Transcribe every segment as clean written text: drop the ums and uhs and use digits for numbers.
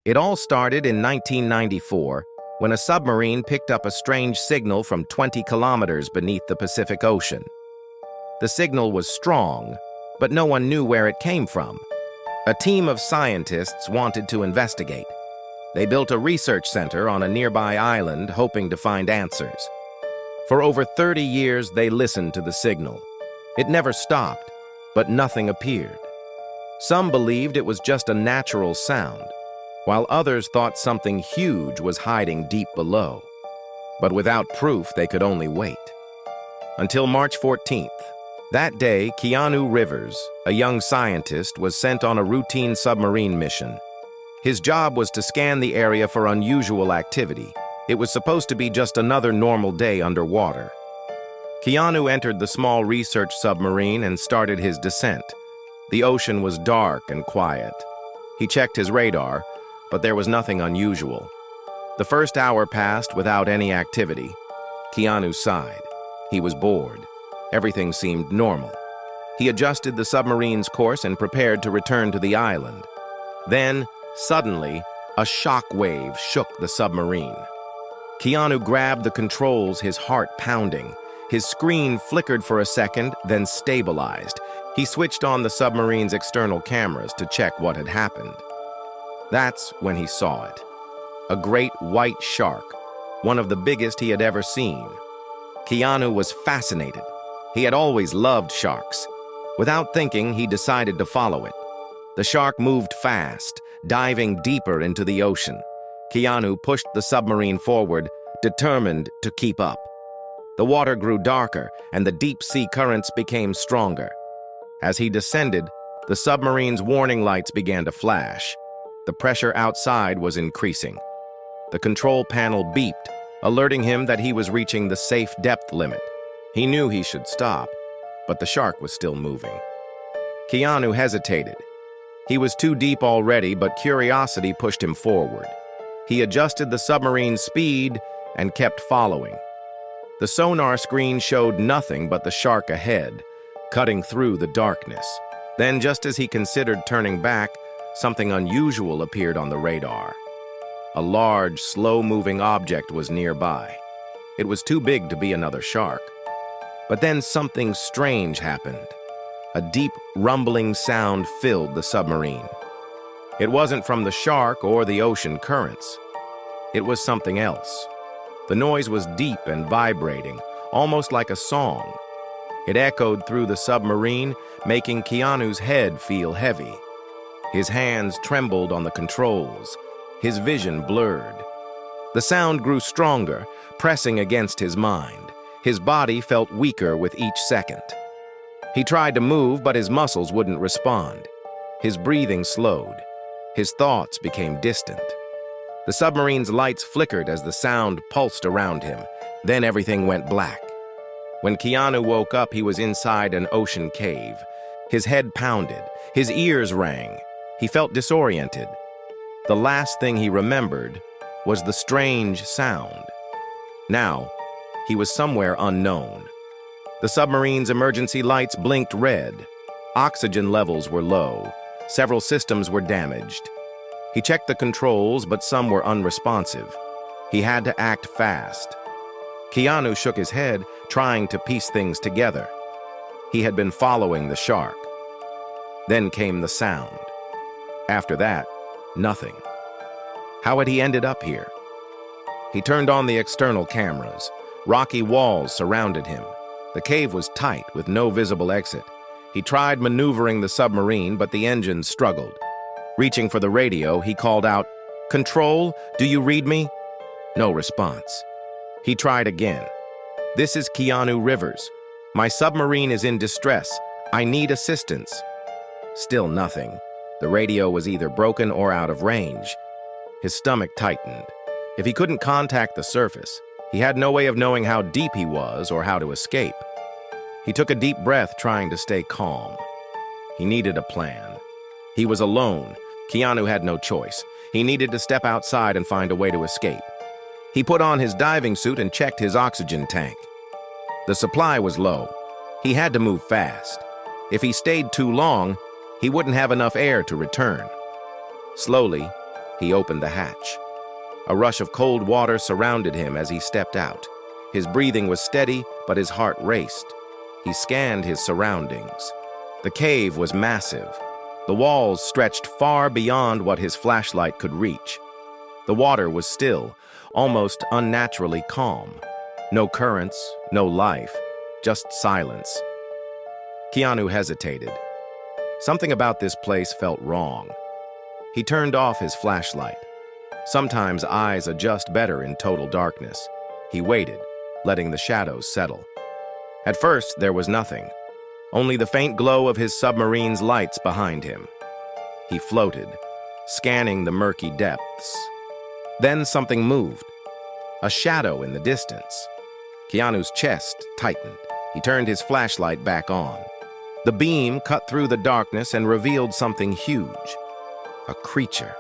It all started in 1994 when a submarine picked up a strange signal from 20 kilometers beneath the Pacific Ocean. The signal was strong, but no one knew where it came from. A team of scientists wanted to investigate. They built a research center on a nearby island, hoping to find answers. For over 30 years, they listened to the signal. It never stopped, but nothing appeared. Some believed it was just a natural sound, while others thought something huge was hiding deep below. But without proof, they could only wait. Until March 14th. That day, Keanu Rivers, a young scientist, was sent on a routine submarine mission. His job was to scan the area for unusual activity. It was supposed to be just another normal day underwater. Keanu entered the small research submarine and started his descent. The ocean was dark and quiet. He checked his radar, but there was nothing unusual. The first hour passed without any activity. Keanu sighed. He was bored. Everything seemed normal. He adjusted the submarine's course and prepared to return to the island. Then, suddenly, a shock wave shook the submarine. Keanu grabbed the controls, his heart pounding. His screen flickered for a second, then stabilized. He switched on the submarine's external cameras to check what had happened. That's when he saw it. A great white shark, one of the biggest he had ever seen. Keanu was fascinated. He had always loved sharks. Without thinking, he decided to follow it. The shark moved fast, diving deeper into the ocean. Keanu pushed the submarine forward, determined to keep up. The water grew darker, and the deep-sea currents became stronger. As he descended, the submarine's warning lights began to flash. The pressure outside was increasing. The control panel beeped, alerting him that he was reaching the safe depth limit. He knew he should stop, but the shark was still moving. Keanu hesitated. He was too deep already, but curiosity pushed him forward. He adjusted the submarine's speed and kept following. The sonar screen showed nothing but the shark ahead, cutting through the darkness. Then, just as he considered turning back, something unusual appeared on the radar. A large, slow-moving object was nearby. It was too big to be another shark. But then something strange happened. A deep, rumbling sound filled the submarine. It wasn't from the shark or the ocean currents. It was something else. The noise was deep and vibrating, almost like a song. It echoed through the submarine, making Keanu's head feel heavy. His hands trembled on the controls. His vision blurred. The sound grew stronger, pressing against his mind. His body felt weaker with each second. He tried to move, but his muscles wouldn't respond. His breathing slowed. His thoughts became distant. The submarine's lights flickered as the sound pulsed around him. Then everything went black. When Keanu woke up, he was inside an ocean cave. His head pounded. His ears rang. He felt disoriented. The last thing he remembered was the strange sound. Now, he was somewhere unknown. The submarine's emergency lights blinked red. Oxygen levels were low. Several systems were damaged. He checked the controls, but some were unresponsive. He had to act fast. Keanu shook his head, trying to piece things together. He had been following the shark. Then came the sound. After that, nothing. How had he ended up here? He turned on the external cameras. Rocky walls surrounded him. The cave was tight, with no visible exit. He tried maneuvering the submarine, but the engines struggled. Reaching for the radio, he called out, "Control, do you read me?" No response. He tried again. "This is Keanu Rivers. My submarine is in distress. I need assistance." Still nothing. The radio was either broken or out of range. His stomach tightened. If he couldn't contact the surface, he had no way of knowing how deep he was or how to escape. He took a deep breath, trying to stay calm. He needed a plan. He was alone. Keanu had no choice. He needed to step outside and find a way to escape. He put on his diving suit and checked his oxygen tank. The supply was low. He had to move fast. If he stayed too long, he wouldn't have enough air to return. Slowly, He opened the hatch. A rush of cold water surrounded him as he stepped out. His breathing was steady, but his heart raced. He scanned his surroundings. The cave was massive. The walls stretched far beyond what his flashlight could reach. The water was still, almost unnaturally calm. No currents, no life, just silence. Keanu hesitated. Something about this place felt wrong. He turned off his flashlight. Sometimes eyes adjust better in total darkness. He waited, letting the shadows settle. At first, there was nothing. Only the faint glow of his submarine's lights behind him. He floated, scanning the murky depths. Then something moved. A shadow in the distance. Keanu's chest tightened. He turned his flashlight back on. The beam cut through the darkness and revealed something huge. A creature.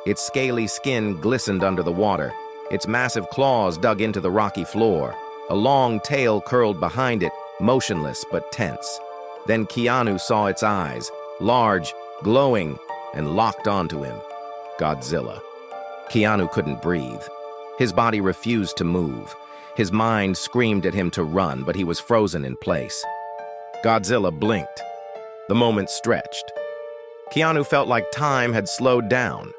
Its scaly skin glistened under the water. Its massive claws dug into the rocky floor. A long tail curled behind it, motionless but tense. Then Keanu saw its eyes, large, glowing, and locked onto him. Godzilla. Keanu couldn't breathe. His body refused to move. His mind screamed at him to run, but he was frozen in place. Godzilla blinked. The moment stretched. Keanu felt like time had slowed down.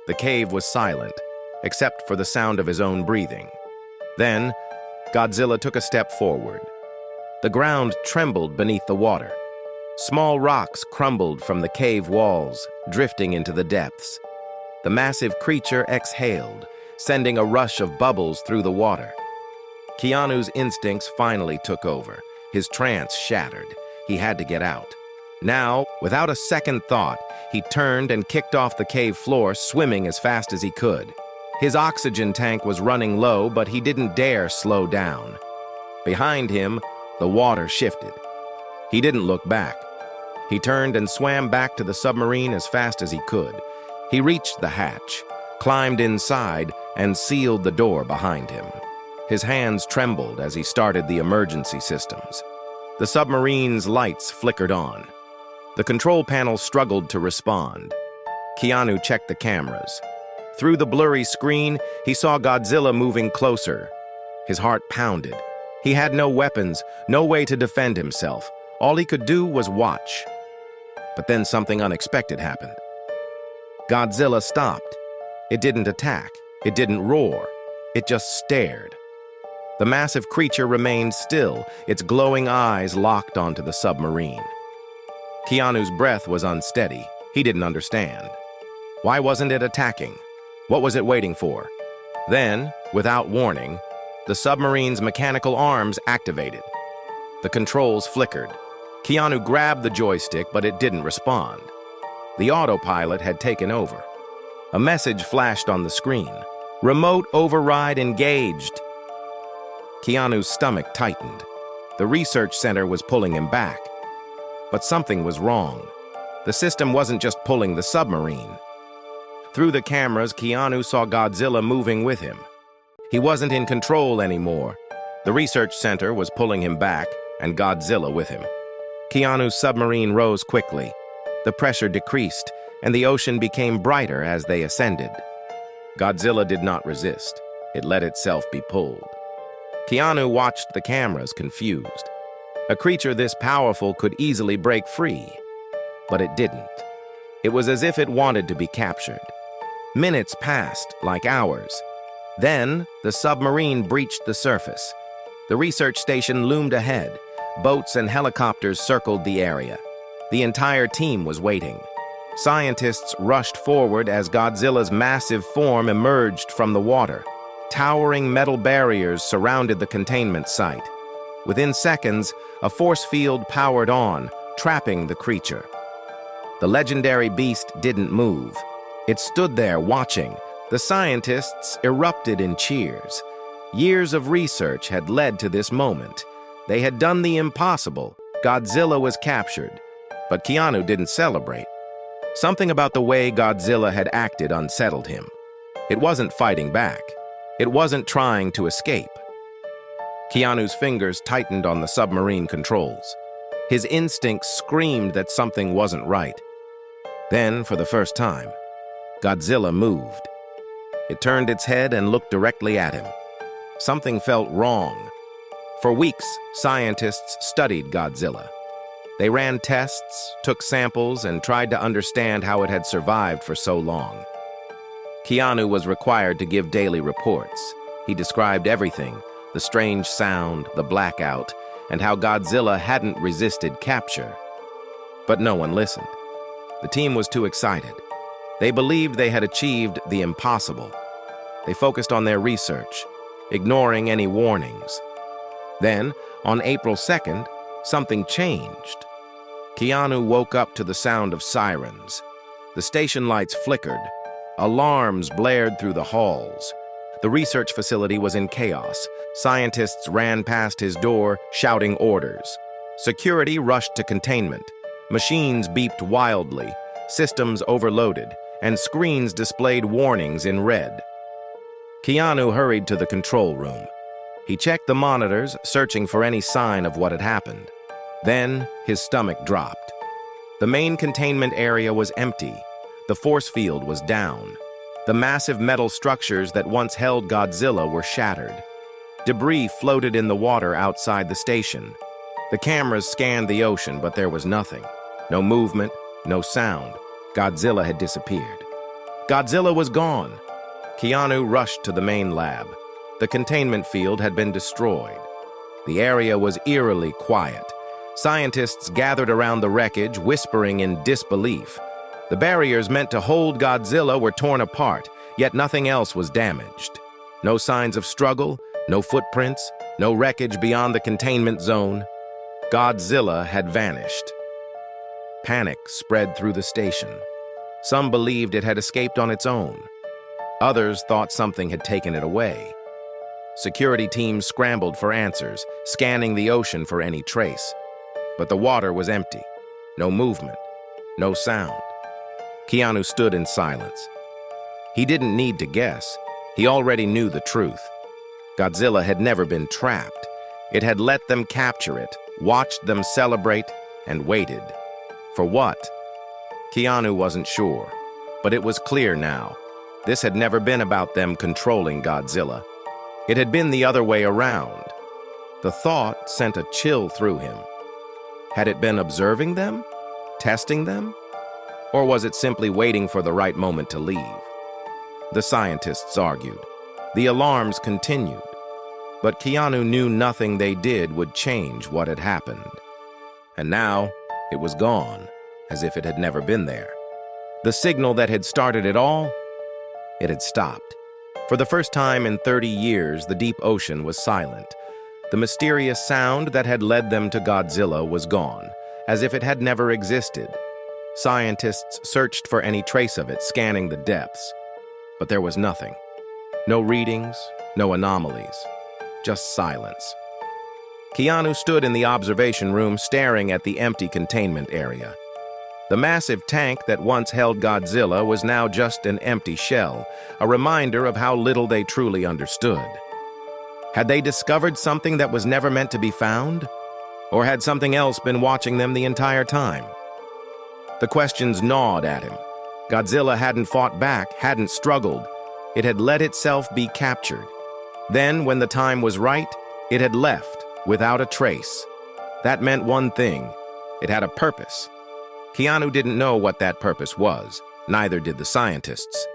The cave was silent, except for the sound of his own breathing. Then, Godzilla took a step forward. The ground trembled beneath the water. Small rocks crumbled from the cave walls, drifting into the depths. The massive creature exhaled, sending a rush of bubbles through the water. Keanu's instincts finally took over. His trance shattered. He had to get out. Now, without a second thought, he turned and kicked off the cave floor, swimming as fast as he could. His oxygen tank was running low, but he didn't dare slow down. Behind him, the water shifted. He didn't look back. He turned and swam back to the submarine as fast as he could. He reached the hatch, climbed inside, and sealed the door behind him. His hands trembled as he started the emergency systems. The submarine's lights flickered on. The control panel struggled to respond. Keanu checked the cameras. Through the blurry screen, he saw Godzilla moving closer. His heart pounded. He had no weapons, no way to defend himself. All he could do was watch. But then something unexpected happened. Godzilla stopped. It didn't attack. It didn't roar. It just stared. The massive creature remained still, its glowing eyes locked onto the submarine. Keanu's breath was unsteady. He didn't understand. Why wasn't it attacking? What was it waiting for? Then, without warning, the submarine's mechanical arms activated. The controls flickered. Keanu grabbed the joystick, but it didn't respond. The autopilot had taken over. A message flashed on the screen. Remote override engaged. Keanu's stomach tightened. The research center was pulling him back. But something was wrong. The system wasn't just pulling the submarine. Through the cameras, Keanu saw Godzilla moving with him. He wasn't in control anymore. The research center was pulling him back, and Godzilla with him. Keanu's submarine rose quickly. The pressure decreased, and the ocean became brighter as they ascended. Godzilla did not resist. It let itself be pulled. Keanu watched the cameras, confused. A creature this powerful could easily break free. But it didn't. It was as if it wanted to be captured. Minutes passed, like hours. Then, the submarine breached the surface. The research station loomed ahead. Boats and helicopters circled the area. The entire team was waiting. Scientists rushed forward as Godzilla's massive form emerged from the water. Towering metal barriers surrounded the containment site. Within seconds, a force field powered on, trapping the creature. The legendary beast didn't move. It stood there watching. The scientists erupted in cheers. Years of research had led to this moment. They had done the impossible. Godzilla was captured. But Keanu didn't celebrate. Something about the way Godzilla had acted unsettled him. It wasn't fighting back. It wasn't trying to escape. Keanu's fingers tightened on the submarine controls. His instincts screamed that something wasn't right. Then, for the first time, Godzilla moved. It turned its head and looked directly at him. Something felt wrong. For weeks, scientists studied Godzilla. They ran tests, took samples, and tried to understand how it had survived for so long. Keanu was required to give daily reports. He described everything, the strange sound, the blackout, and how Godzilla hadn't resisted capture. But no one listened. The team was too excited. They believed they had achieved the impossible. They focused on their research, ignoring any warnings. Then, on April 2nd, something changed. Keanu woke up to the sound of sirens. The station lights flickered. Alarms blared through the halls. The research facility was in chaos. Scientists ran past his door, shouting orders. Security rushed to containment. Machines beeped wildly, systems overloaded, and screens displayed warnings in red. Keanu hurried to the control room. He checked the monitors, searching for any sign of what had happened. Then, his stomach dropped. The main containment area was empty. The force field was down. The massive metal structures that once held Godzilla were shattered. Debris floated in the water outside the station. The cameras scanned the ocean, but there was nothing. No movement, no sound. Godzilla had disappeared. Godzilla was gone. Keanu rushed to the main lab. The containment field had been destroyed. The area was eerily quiet. Scientists gathered around the wreckage, whispering in disbelief. The barriers meant to hold Godzilla were torn apart, yet nothing else was damaged. No signs of struggle, no footprints, no wreckage beyond the containment zone. Godzilla had vanished. Panic spread through the station. Some believed it had escaped on its own. Others thought something had taken it away. Security teams scrambled for answers, scanning the ocean for any trace. But the water was empty. No movement, no sound. Keanu stood in silence. He didn't need to guess. He already knew the truth. Godzilla had never been trapped. It had let them capture it, watched them celebrate, and waited. For what? Keanu wasn't sure, but it was clear now. This had never been about them controlling Godzilla. It had been the other way around. The thought sent a chill through him. Had it been observing them? Testing them? Or was it simply waiting for the right moment to leave? The scientists argued. The alarms continued. But Keanu knew nothing they did would change what had happened. And now, it was gone, as if it had never been there. The signal that had started it all, it had stopped. For the first time in 30 years, the deep ocean was silent. The mysterious sound that had led them to Godzilla was gone, as if it had never existed. Scientists searched for any trace of it, scanning the depths. But there was nothing. No readings, no anomalies, just silence. Keanu stood in the observation room staring at the empty containment area. The massive tank that once held Godzilla was now just an empty shell, a reminder of how little they truly understood. Had they discovered something that was never meant to be found? Or had something else been watching them the entire time? The questions gnawed at him. Godzilla hadn't fought back, hadn't struggled. It had let itself be captured. Then, when the time was right, it had left, without a trace. That meant one thing. It had a purpose. Keanu didn't know what that purpose was, neither did the scientists.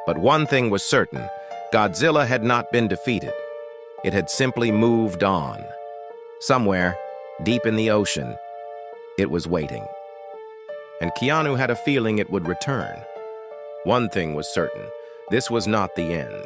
But one thing was certain, Godzilla had not been defeated. It had simply moved on. Somewhere, deep in the ocean, it was waiting. And Keanu had a feeling it would return. One thing was certain, this was not the end.